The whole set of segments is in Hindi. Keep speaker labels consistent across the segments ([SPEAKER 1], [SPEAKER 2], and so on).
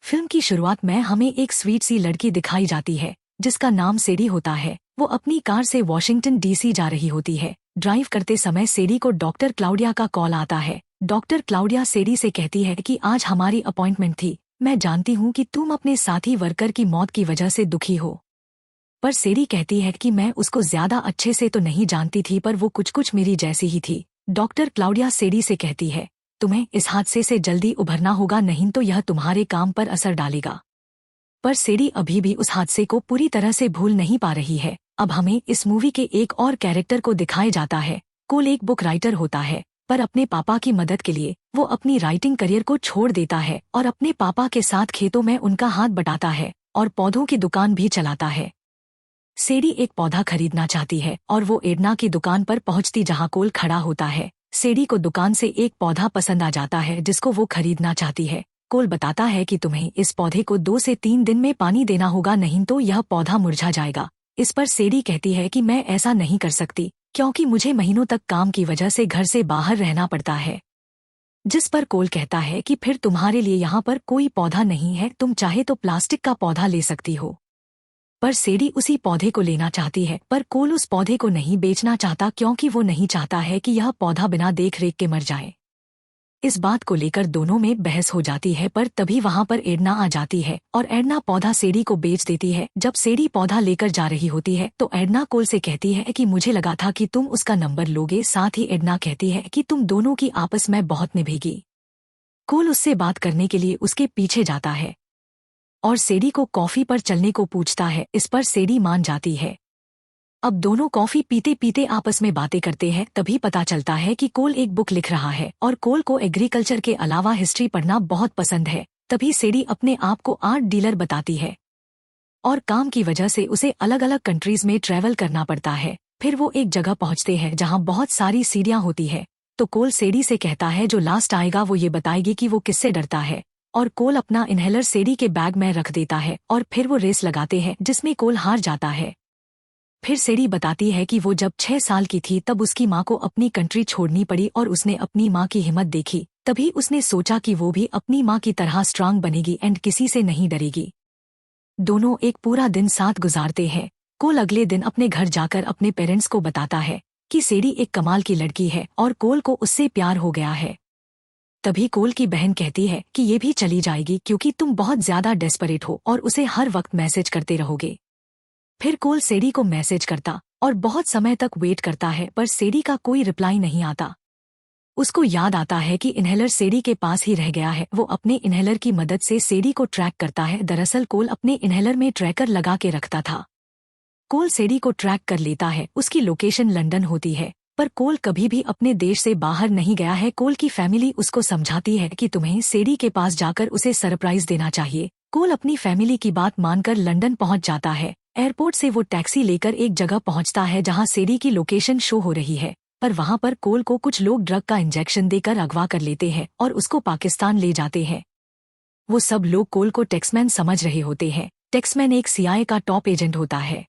[SPEAKER 1] फिल्म की शुरुआत में हमें एक स्वीट सी लड़की दिखाई जाती है जिसका नाम सेडी होता है। वो अपनी कार से वॉशिंगटन डीसी जा रही होती है। ड्राइव करते समय सेडी को डॉक्टर क्लाउडिया का कॉल आता है। डॉक्टर क्लाउडिया सेडी से कहती है कि आज हमारी अपॉइंटमेंट थी। मैं जानती हूँ कि तुम अपने साथी वर्कर की मौत की वजह से दुखी हो। पर सेडी कहती है कि मैं उसको ज्यादा अच्छे से तो नहीं जानती थी, पर वो कुछ कुछ मेरी जैसी ही थी। डॉक्टर क्लाउडिया सेडी से कहती है, तुम्हें इस हादसे से जल्दी उभरना होगा, नहीं तो यह तुम्हारे काम पर असर डालेगा। पर सेडी अभी भी उस हादसे को पूरी तरह से भूल नहीं पा रही है। अब हमें इस मूवी के एक और कैरेक्टर को दिखाया जाता है। कोल एक बुक राइटर होता है, पर अपने पापा की मदद के लिए वो अपनी राइटिंग करियर को छोड़ देता है और अपने पापा के साथ खेतों में उनका हाथ बटाता है और पौधों की दुकान भी चलाता है। सेडी एक पौधा खरीदना चाहती है और वो एडना की दुकान पर पहुंचती जहां कोल खड़ा होता है। सेडी को दुकान से एक पौधा पसंद आ जाता है जिसको वो खरीदना चाहती है। कोल बताता है कि तुम्हें इस पौधे को 2 से 3 दिन में पानी देना होगा, नहीं तो यह पौधा मुरझा जाएगा। इस पर सेडी कहती है कि मैं ऐसा नहीं कर सकती क्योंकि मुझे महीनों तक काम की वजह से घर से बाहर रहना पड़ता है। जिस पर कोल कहता है कि फिर तुम्हारे लिए यहाँ पर कोई पौधा नहीं है, तुम चाहे तो प्लास्टिक का पौधा ले सकती हो। पर सेडी उसी पौधे को लेना चाहती है, पर कोल उस पौधे को नहीं बेचना चाहता क्योंकि वो नहीं चाहता है कि यह पौधा बिना देख रेख के मर जाए। इस बात को लेकर दोनों में बहस हो जाती है, पर तभी वहां पर एडना आ जाती है और एडना पौधा सेडी को बेच देती है। जब सेडी पौधा लेकर जा रही होती है तो एडना कोल से कहती है कि मुझे लगा था कि तुम उसका नंबर लोगे। साथ ही एडना कहती है कि तुम दोनों की आपस में बहुत निभेगी। कोल उससे बात करने के लिए उसके पीछे जाता है और सेडी को कॉफी पर चलने को पूछता है। इस पर सेडी मान जाती है। अब दोनों कॉफी पीते पीते आपस में बातें करते हैं। तभी पता चलता है कि कोल एक बुक लिख रहा है और कोल को एग्रीकल्चर के अलावा हिस्ट्री पढ़ना बहुत पसंद है। तभी सेडी अपने आप को आर्ट डीलर बताती है और काम की वजह से उसे अलग अलग कंट्रीज में ट्रैवल करना पड़ता है। फिर वो एक जगह पहुंचते हैं जहां बहुत सारी सीढ़ियां होती है। तो कोल सेडी से कहता है जो लास्ट आएगा वो ये बताएगी कि वो किससे डरता है। और कोल अपना इनहेलर सेडी के बैग में रख देता है और फिर वो रेस लगाते हैं जिसमें कोल हार जाता है। फिर सेडी बताती है कि वो जब 6 साल की थी तब उसकी माँ को अपनी कंट्री छोड़नी पड़ी और उसने अपनी माँ की हिम्मत देखी। तभी उसने सोचा कि वो भी अपनी माँ की तरह स्ट्रांग बनेगी एंड किसी से नहीं डरेगी। दोनों एक पूरा दिन साथ गुजारते हैं। कोल अगले दिन अपने घर जाकर अपने पेरेंट्स को बताता है कि सेडी एक कमाल की लड़की है और कोल को उससे प्यार हो गया है। तभी कोल की बहन कहती है कि ये भी चली जाएगी क्योंकि तुम बहुत ज्यादा डेस्परेट हो और उसे हर वक्त मैसेज करते रहोगे। फिर कोल सेडी को मैसेज करता और बहुत समय तक वेट करता है, पर सेडी का कोई रिप्लाई नहीं आता। उसको याद आता है कि इनहेलर सेडी के पास ही रह गया है। वो अपने इनहेलर की मदद से सेडी को ट्रैक करता है। दरअसल कोल अपने इनहेलर में ट्रैकर लगा के रखता था। कोल सेडी को ट्रैक कर लेता है। उसकी लोकेशन लंदन होती है, पर कोल कभी भी अपने देश से बाहर नहीं गया है। कोल की फैमिली उसको समझाती है कि तुम्हें सेडी के पास जाकर उसे सरप्राइज देना चाहिए। कोल अपनी फैमिली की बात मानकर लंदन पहुंच जाता है। एयरपोर्ट से वो टैक्सी लेकर एक जगह पहुंचता है जहां सेडी की लोकेशन शो हो रही है, पर वहां पर कोल को कुछ लोग ड्रग का इंजेक्शन देकर अगवा कर लेते हैं और उसको पाकिस्तान ले जाते हैं। वो सब लोग कोल को टैक्समैन समझ रहे होते हैं। टैक्समैन एक सीआईए का टॉप एजेंट होता है।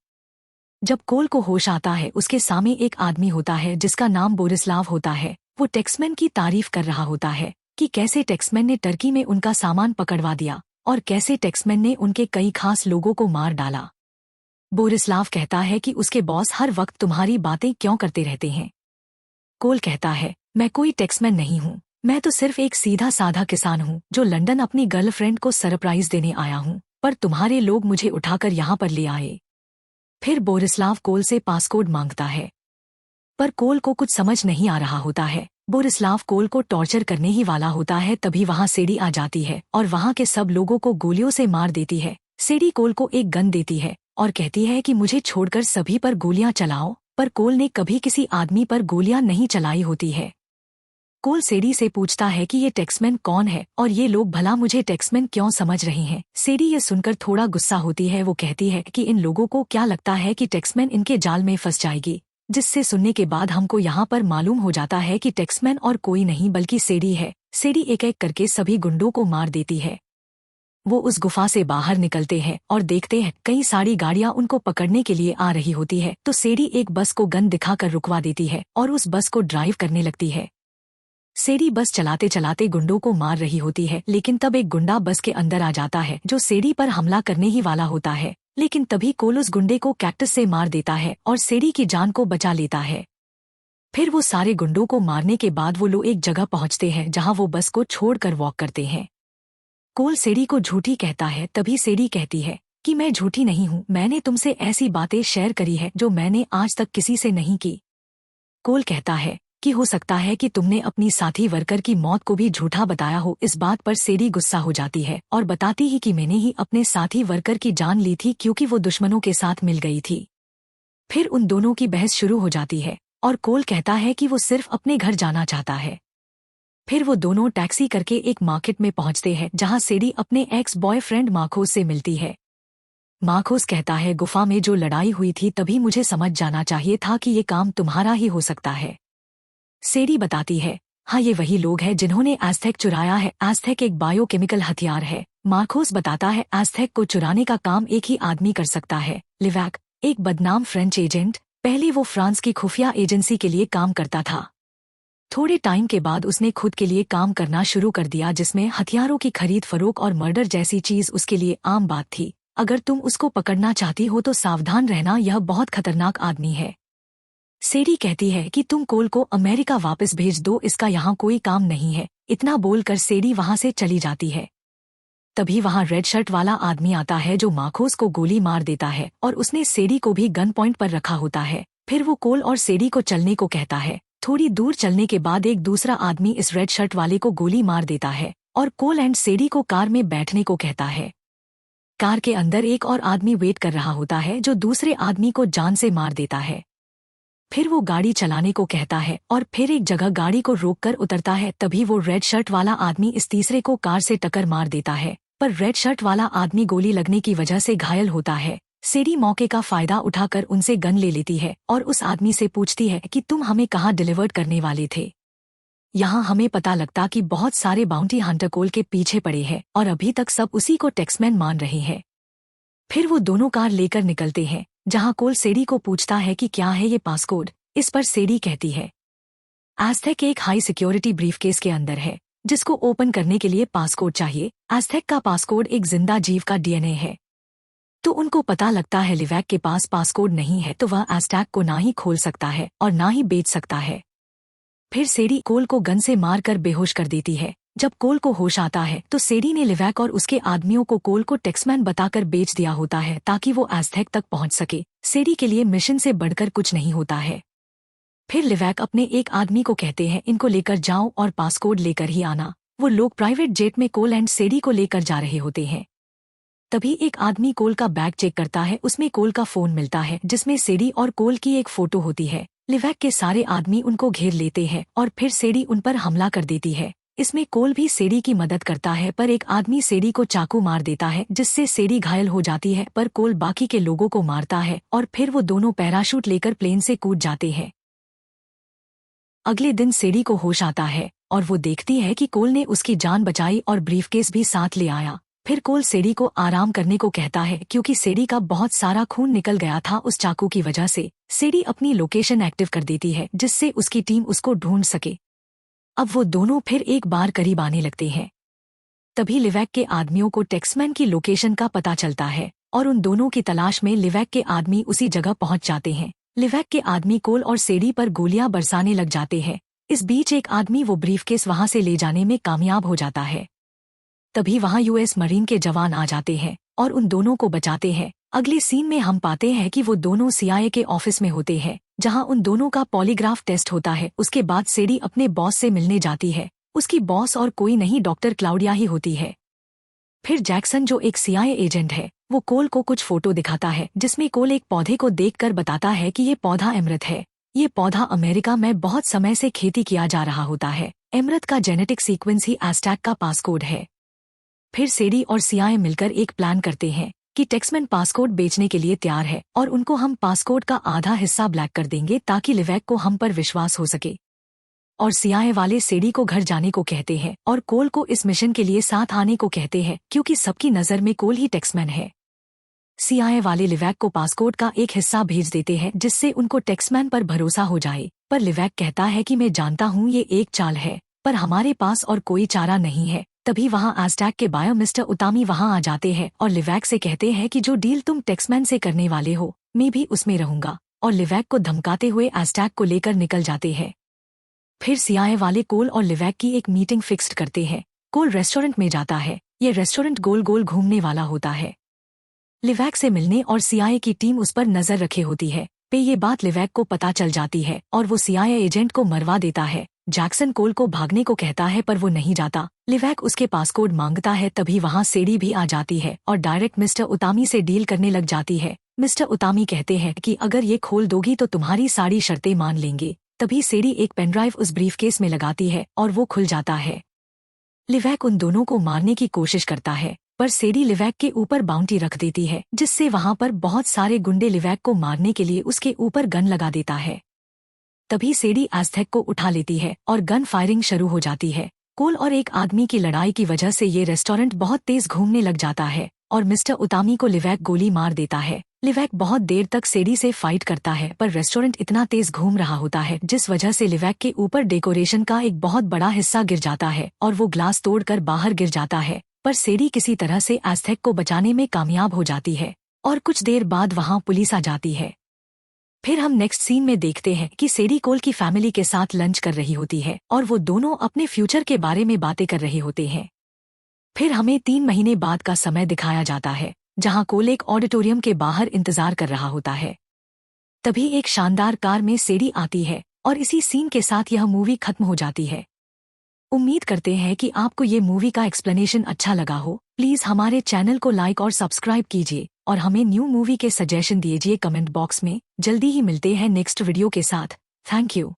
[SPEAKER 1] जब कोल को होश आता है उसके सामने एक आदमी होता है जिसका नाम बोरिस्लाव होता है। वो टैक्समैन की तारीफ कर रहा होता है कि कैसे टैक्समैन ने टर्की में उनका सामान पकड़वा दिया और कैसे टैक्समैन ने उनके कई खास लोगों को मार डाला। बोरिस्लाव कहता है कि उसके बॉस हर वक्त तुम्हारी बातें क्यों करते रहते हैं। कोल कहता है, मैं कोई टैक्समैन नहीं हूँ, मैं तो सिर्फ एक सीधा साधा किसान हूँ जो लंदन अपनी गर्लफ्रेंड को सरप्राइज देने आया हूँ, पर तुम्हारे लोग मुझे उठाकर यहाँ पर ले आए। फिर बोरिस्लाव कोल से पासकोड मांगता है, पर कोल को कुछ समझ नहीं आ रहा होता है। बोरिस्लाव कोल को टॉर्चर करने ही वाला होता है। तभी वहाँ सेडी आ जाती है और वहाँ के सब लोगों को गोलियों से मार देती है। सेडी कोल को एक गन देती है और कहती है कि मुझे छोड़कर सभी पर गोलियां चलाओ, पर कोल ने कभी किसी आदमी पर गोलियां नहीं चलाई होती है। कोल सेडी से पूछता है कि ये टैक्समैन कौन है और ये लोग भला मुझे टैक्समैन क्यों समझ रहे हैं। सेडी ये सुनकर थोड़ा गुस्सा होती है। वो कहती है कि इन लोगों को क्या लगता है कि टैक्समैन इनके जाल में फंस जाएगी, जिससे सुनने के बाद हमको यहाँ पर मालूम हो जाता है कि टैक्समैन और कोई नहीं बल्कि सेडी है। सेडी एक एक करके सभी गुंडों को मार देती है। वो उस गुफा से बाहर निकलते हैं और देखते हैं कई सारी गाड़ियां उनको पकड़ने के लिए आ रही होती है। तो सेडी एक बस को गन दिखाकर रुकवा देती है और उस बस को ड्राइव करने लगती है। सेडी बस चलाते चलाते गुंडों को मार रही होती है, लेकिन तब एक गुंडा बस के अंदर आ जाता है जो सेडी पर हमला करने ही वाला होता है। लेकिन तभी कोल उस गुंडे को कैक्टस से मार देता है और सेडी की जान को बचा लेता है। फिर वो सारे गुंडों को मारने के बाद वो लोग एक जगह पहुंचते हैं जहां वो बस को छोड़कर वॉक करते हैं। कोल सेडी को झूठी कहता है, तभी सेडी कहती है कि मैं झूठी नहीं हूँ, मैंने तुमसे ऐसी बातें शेयर करी है जो मैंने आज तक किसी से नहीं की। कोल कहता है कि हो सकता है कि तुमने अपनी साथी वर्कर की मौत को भी झूठा बताया हो। इस बात पर सेडी गुस्सा हो जाती है और बताती ही कि मैंने ही अपने साथी वर्कर की जान ली थी क्योंकि वो दुश्मनों के साथ मिल गई थी। फिर उन दोनों की बहस शुरू हो जाती है और कोल कहता है कि वो सिर्फ अपने घर जाना चाहता है। फिर वो दोनों टैक्सी करके एक मार्केट में पहुंचते हैं जहां सेडी अपने एक्स बॉयफ्रेंड मार्कोस से मिलती है। मार्कोस कहता है, गुफा में जो लड़ाई हुई थी तभी मुझे समझ जाना चाहिए था कि ये काम तुम्हारा ही हो सकता है। सेडी बताती है, हाँ ये वही लोग हैं जिन्होंने एज़टेक चुराया है। एज़टेक एक बायोकेमिकल हथियार है। मार्कोस बताता है, एज़टेक को चुराने का काम एक ही आदमी कर सकता है, लिवैक, एक बदनाम फ्रेंच एजेंट। पहले वो फ्रांस की खुफिया एजेंसी के लिए काम करता था। थोड़े टाइम के बाद उसने खुद के लिए काम करना शुरू कर दिया जिसमें हथियारों की खरीद फरोख्त और मर्डर जैसी चीज उसके लिए आम बात थी। अगर तुम उसको पकड़ना चाहती हो तो सावधान रहना, यह बहुत खतरनाक आदमी है। सेडी कहती है कि तुम कोल को अमेरिका वापस भेज दो, इसका यहाँ कोई काम नहीं है। इतना बोलकर सेडी वहां से चली जाती है। तभी वहां रेड शर्ट वाला आदमी आता है जो मार्कोस को गोली मार देता है और उसने सेडी को भी गन पॉइंट पर रखा होता है। फिर वो कोल और सेडी को चलने को कहता है। थोड़ी दूर चलने के बाद एक दूसरा आदमी इस रेड शर्ट वाले को गोली मार देता है और कोल एंड सेडी को कार में बैठने को कहता है। कार के अंदर एक और आदमी वेट कर रहा होता है जो दूसरे आदमी को जान से मार देता है। फिर वो गाड़ी चलाने को कहता है और फिर एक जगह गाड़ी को रोककर उतरता है। तभी वो रेड शर्ट वाला आदमी इस तीसरे को कार से टक्कर मार देता है, पर रेड शर्ट वाला आदमी गोली लगने की वजह से घायल होता है। सेडी मौके का फायदा उठाकर उनसे गन ले लेती है और उस आदमी से पूछती है कि तुम हमें कहाँ डिलीवर्ड करने वाले थे। यहाँ हमें पता लगता कि बहुत सारे बाउंटी हंटर कोल के पीछे पड़े हैं और अभी तक सब उसी को टैक्समैन मान रहे हैं। फिर वो दोनों कार लेकर निकलते हैं जहाँ कोल सेडी को पूछता है कि क्या है ये पासकोड। इस पर सेडी कहती है, एज़टेक एक हाई सिक्योरिटी ब्रीफकेस के अंदर है जिसको ओपन करने के लिए पासकोड चाहिए। एज़टेक का पासकोड एक जिंदा जीव का डीएनए है। तो उनको पता लगता है लिवैक के पास पासकोड नहीं है तो वह एज़टेक को ना ही खोल सकता है और ना ही बेच सकता है। फिर सेडी कोल को गन से मारकर बेहोश कर देती है। जब कोल को होश आता है तो सेडी ने लिवैक और उसके आदमियों को कोल को टैक्समैन बताकर बेच दिया होता है ताकि वो एज़टेक तक पहुंच सके। सेडी के लिए मिशन से बढ़कर कुछ नहीं होता है। फिर लिवैक अपने एक आदमी को कहते हैं, इनको लेकर जाओ और पासकोड लेकर ही आना। वो लोग प्राइवेट जेट में कोल एंड सेडी को लेकर जा रहे होते हैं। तभी एक आदमी कोल का बैग चेक करता है। उसमें कोल का फोन मिलता है जिसमें सेडी और कोल की एक फोटो होती है। लिवैक के सारे आदमी उनको घेर लेते हैं और फिर सेडी उन पर हमला कर देती है। इसमें कोल भी सेडी की मदद करता है, पर एक आदमी सेडी को चाकू मार देता है जिससे सेडी घायल हो जाती है, पर कोल बाकी के लोगों को मारता है और फिर वो दोनों पैराशूट लेकर प्लेन से कूद जाते हैं। अगले दिन सेडी को होश आता है और वो देखती है कि कोल ने उसकी जान बचाई और ब्रीफकेस भी साथ ले आया। फिर कोल सेडी को आराम करने को कहता है क्योंकि सेडी का बहुत सारा खून निकल गया था उस चाकू की वजह से। सेडी अपनी लोकेशन एक्टिव कर देती है जिससे उसकी टीम उसको ढूंढ सके। अब वो दोनों फिर एक बार करीब आने लगते हैं। तभी लिवैक के आदमियों को टैक्समैन की लोकेशन का पता चलता है और उन दोनों की तलाश में लिवैक के आदमी उसी जगह पहुंच जाते हैं। लिवैक के आदमी कोल और सेडी पर गोलियां बरसाने लग जाते हैं। इस बीच एक आदमी वो ब्रीफकेस वहां से ले जाने में कामयाब हो जाता है। तभी वहां यूएस मरीन के जवान आ जाते हैं और उन दोनों को बचाते हैं। अगले सीन में हम पाते हैं कि वो दोनों सीआईए के ऑफिस में होते हैं जहां उन दोनों का पॉलीग्राफ टेस्ट होता है। उसके बाद सेडी अपने बॉस से मिलने जाती है। उसकी बॉस और कोई नहीं डॉक्टर क्लाउडिया ही होती है। फिर जैक्सन जो एक सीआईए एजेंट है वो कोल को कुछ फोटो दिखाता है जिसमें कोल एक पौधे को देखकर बताता है कि ये पौधा अमृत है। ये पौधा अमेरिका में बहुत समय से खेती किया जा रहा होता है। अमृत का जेनेटिक सीक्वेंस ही एज़टेक का पासकोड है। फिर सेडी और सीआईए मिलकर एक प्लान करते हैं कि टैक्समैन पासकोड बेचने के लिए तैयार है और उनको हम पासकोड का आधा हिस्सा ब्लैक कर देंगे ताकि लिवैक को हम पर विश्वास हो सके। और सीआईए वाले सेडी को घर जाने को कहते हैं और कोल को इस मिशन के लिए साथ आने को कहते हैं क्योंकि सबकी नज़र में कोल ही टैक्समैन है। सीआईए वाले लिवैक को पासकोड का एक हिस्सा भेज देते हैं जिससे उनको टैक्समैन पर भरोसा हो जाए, पर लिवैक कहता है कि मैं जानता हूँ ये एक चाल है। पर हमारे पास और कोई चारा नहीं है। तभी वहाँ एज़टेक के बायो मिस्टर उतामी वहाँ आ जाते हैं और लिवैक से कहते हैं कि जो डील तुम टेक्समैन से करने वाले हो, मैं भी उसमें रहूंगा, और लिवैक को धमकाते हुए एज़टेक को लेकर निकल जाते हैं। फिर सीआईए वाले कोल और लिवैक की एक मीटिंग फिक्स्ड करते हैं। कोल रेस्टोरेंट में जाता है। ये रेस्टोरेंट गोल गोल घूमने वाला होता है। लिवैक से मिलने और सीआईए की टीम उस पर नजर रखे होती है। ये बात लिवैक को पता चल जाती है और वो सीआईए एजेंट को मरवा देता है। जैक्सन कोल को भागने को कहता है पर वो नहीं जाता। लिवैक उसके पासकोड मांगता है। तभी वहाँ सेडी भी आ जाती है और डायरेक्ट मिस्टर उतामी से डील करने लग जाती है। मिस्टर उतामी कहते हैं कि अगर ये खोल दोगी तो तुम्हारी सारी शर्तें मान लेंगे। तभी सेडी एक पेनड्राइव उस ब्रीफकेस में लगाती है और वो खुल जाता है। लिवैक उन दोनों को मारने की कोशिश करता है पर सेडी लिवैक के ऊपर बाउंटी रख देती है, जिससे वहाँ पर बहुत सारे गुंडे लिवैक को मारने के लिए उसके ऊपर गन लगा देता है। तभी सेडी एज़टेक को उठा लेती है और गन फायरिंग शुरू हो जाती है। कोल और एक आदमी की लड़ाई की वजह से ये रेस्टोरेंट बहुत तेज घूमने लग जाता है और मिस्टर उतामी को लिवैक गोली मार देता है। लिवैक बहुत देर तक सेडी से फाइट करता है पर रेस्टोरेंट इतना तेज घूम रहा होता है जिस वजह से लिवैक के ऊपर डेकोरेशन का एक बहुत बड़ा हिस्सा गिर जाता है और वो ग्लास तोड़कर बाहर गिर जाता है। पर सेडी किसी तरह से एज़टेक को बचाने में कामयाब हो जाती है और कुछ देर बाद वहाँ पुलिस आ जाती है। फिर हम नेक्स्ट सीन में देखते हैं कि सेडी कोल की फैमिली के साथ लंच कर रही होती है और वो दोनों अपने फ्यूचर के बारे में बातें कर रहे होते हैं। फिर हमें 3 महीने बाद का समय दिखाया जाता है जहाँ कोल एक ऑडिटोरियम के बाहर इंतजार कर रहा होता है। तभी एक शानदार कार में सेडी आती है और इसी सीन के साथ यह मूवी खत्म हो जाती है। उम्मीद करते हैं कि आपको ये मूवी का एक्सप्लेनेशन अच्छा लगा हो। प्लीज हमारे चैनल को लाइक और सब्सक्राइब कीजिए और हमें न्यू मूवी के सजेशन दीजिए कमेंट बॉक्स में। जल्दी ही मिलते हैं नेक्स्ट वीडियो के साथ। Thank you.